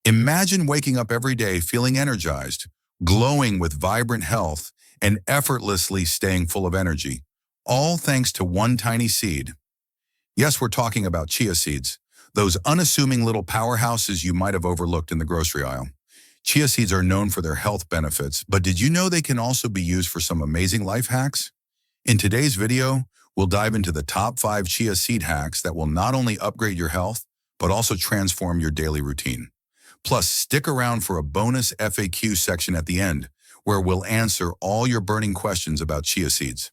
Imagine waking up every day feeling energized, glowing with vibrant health, and effortlessly staying full of energy, all thanks to one tiny seed. Yes, we're talking about chia seeds, those unassuming little powerhouses you might have overlooked in the grocery aisle. Chia seeds are known for their health benefits, but did you know they can also be used for some amazing life hacks? In today's video, we'll dive into the top 5 chia seed hacks that will not only upgrade your health, but also transform your daily routine. Plus, stick around for a bonus FAQ section at the end, where we'll answer all your burning questions about chia seeds.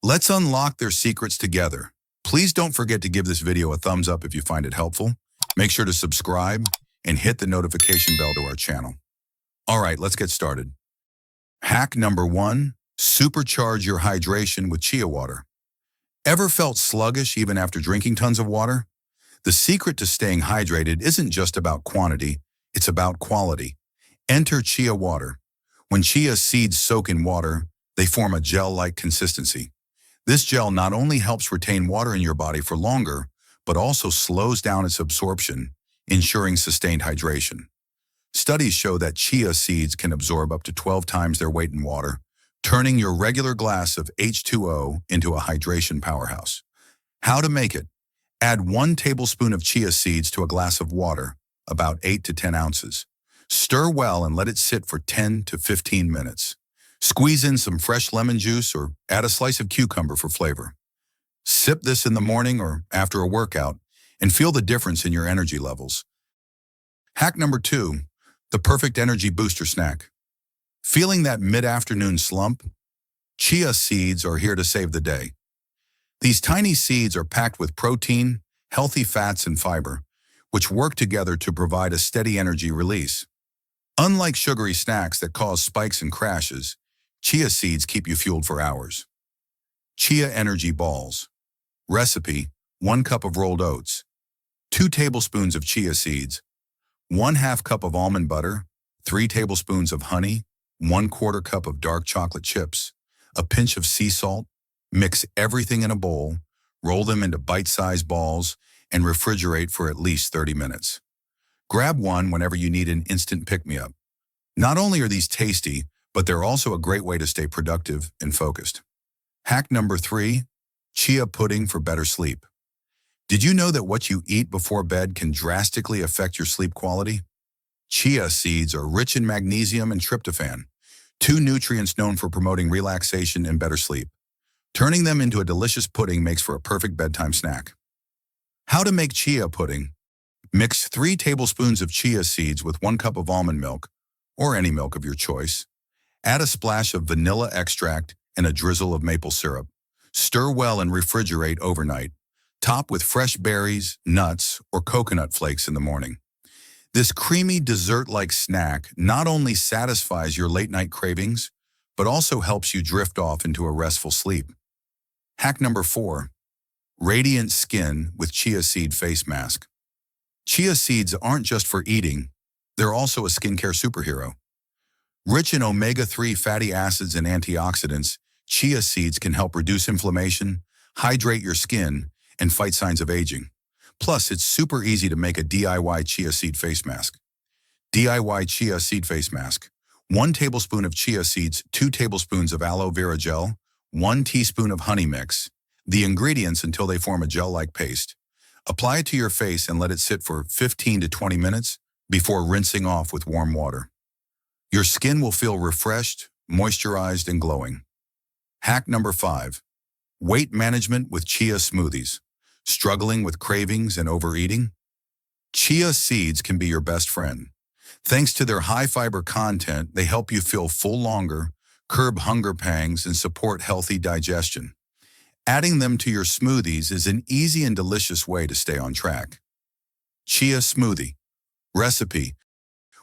Let's unlock their secrets together. Please don't forget to give this video a thumbs up if you find it helpful. Make sure to subscribe and hit the notification bell to our channel. All right, let's get started. Hack number 1, supercharge your hydration with chia water. Ever felt sluggish even after drinking tons of water? The secret to staying hydrated isn't just about quantity, it's about quality. Enter chia water. When chia seeds soak in water, they form a gel-like consistency. This gel not only helps retain water in your body for longer, but also slows down its absorption, ensuring sustained hydration. Studies show that chia seeds can absorb up to 12 times their weight in water, turning your regular glass of H2O into a hydration powerhouse. How to make it? Add 1 tablespoon of chia seeds to a glass of water, about 8 to 10 ounces. Stir well and let it sit for 10 to 15 minutes. Squeeze in some fresh lemon juice or add a slice of cucumber for flavor. Sip this in the morning or after a workout and feel the difference in your energy levels. Hack number 2, the perfect energy booster snack. Feeling that mid-afternoon slump? Chia seeds are here to save the day. These tiny seeds are packed with protein, healthy fats, and fiber, which work together to provide a steady energy release. Unlike sugary snacks that cause spikes and crashes, chia seeds keep you fueled for hours. Chia energy balls. Recipe: 1 cup of rolled oats, 2 tablespoons of chia seeds, 1/2 cup of almond butter, 3 tablespoons of honey, 1/4 cup of dark chocolate chips, a pinch of sea salt. Mix everything in a bowl, roll them into bite-sized balls, and refrigerate for at least 30 minutes. Grab one whenever you need an instant pick-me-up. Not only are these tasty, but they're also a great way to stay productive and focused. Hack number 3, chia pudding for better sleep. Did you know that what you eat before bed can drastically affect your sleep quality? Chia seeds are rich in magnesium and tryptophan, 2 nutrients known for promoting relaxation and better sleep. Turning them into a delicious pudding makes for a perfect bedtime snack. How to make chia pudding? Mix 3 tablespoons of chia seeds with 1 cup of almond milk, or any milk of your choice. Add a splash of vanilla extract and a drizzle of maple syrup. Stir well and refrigerate overnight. Top with fresh berries, nuts, or coconut flakes in the morning. This creamy dessert-like snack not only satisfies your late-night cravings, but also helps you drift off into a restful sleep. Hack number 4, radiant skin with chia seed face mask. Chia seeds aren't just for eating, they're also a skincare superhero. Rich in omega-3 fatty acids and antioxidants, chia seeds can help reduce inflammation, hydrate your skin, and fight signs of aging. Plus, it's super easy to make a DIY chia seed face mask. DIY chia seed face mask. 1 tablespoon of chia seeds, 2 tablespoons of aloe vera gel, 1 teaspoon of honey mix. The ingredients until they form a gel-like paste. Apply it to your face and let it sit for 15 to 20 minutes before rinsing off with warm water. Your skin will feel refreshed, moisturized, and glowing. Hack number 5, weight management with chia smoothies. Struggling with cravings and overeating? Chia seeds can be your best friend. Thanks to their high-fiber content, they help you feel full longer, curb hunger pangs, and support healthy digestion. Adding them to your smoothies is an easy and delicious way to stay on track. Chia smoothie. Recipe: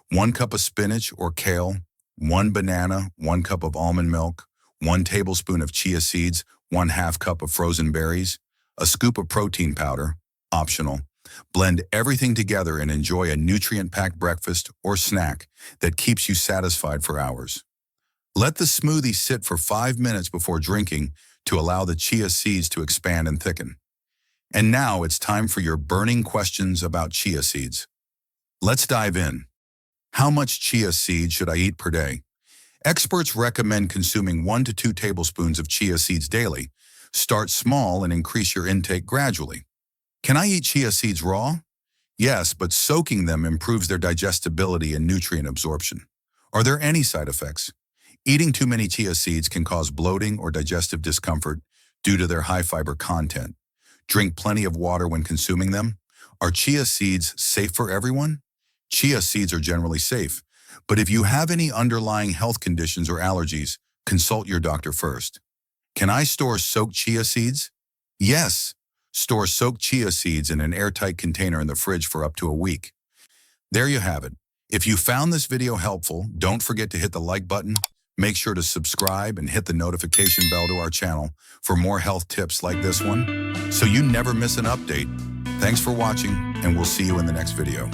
1 cup of spinach or kale, 1 banana, 1 cup of almond milk, 1 tablespoon of chia seeds, 1/2 cup of frozen berries, a scoop of protein powder, optional. Blend everything together and enjoy a nutrient-packed breakfast or snack that keeps you satisfied for hours. Let the smoothie sit for 5 minutes before drinking to allow the chia seeds to expand and thicken. And now it's time for your burning questions about chia seeds. Let's dive in. How much chia seeds should I eat per day? Experts recommend consuming 1 to 2 tablespoons of chia seeds daily. Start small and increase your intake gradually. Can I eat chia seeds raw? Yes, but soaking them improves their digestibility and nutrient absorption. Are there any side effects? Eating too many chia seeds can cause bloating or digestive discomfort due to their high fiber content. Drink plenty of water when consuming them. Are chia seeds safe for everyone? Chia seeds are generally safe, but if you have any underlying health conditions or allergies, consult your doctor first. Can I store soaked chia seeds? Yes. Store soaked chia seeds in an airtight container in the fridge for up to a week. There you have it. If you found this video helpful, don't forget to hit the like button. Make sure to subscribe and hit the notification bell to our channel for more health tips like this one, so you never miss an update. Thanks for watching, and we'll see you in the next video.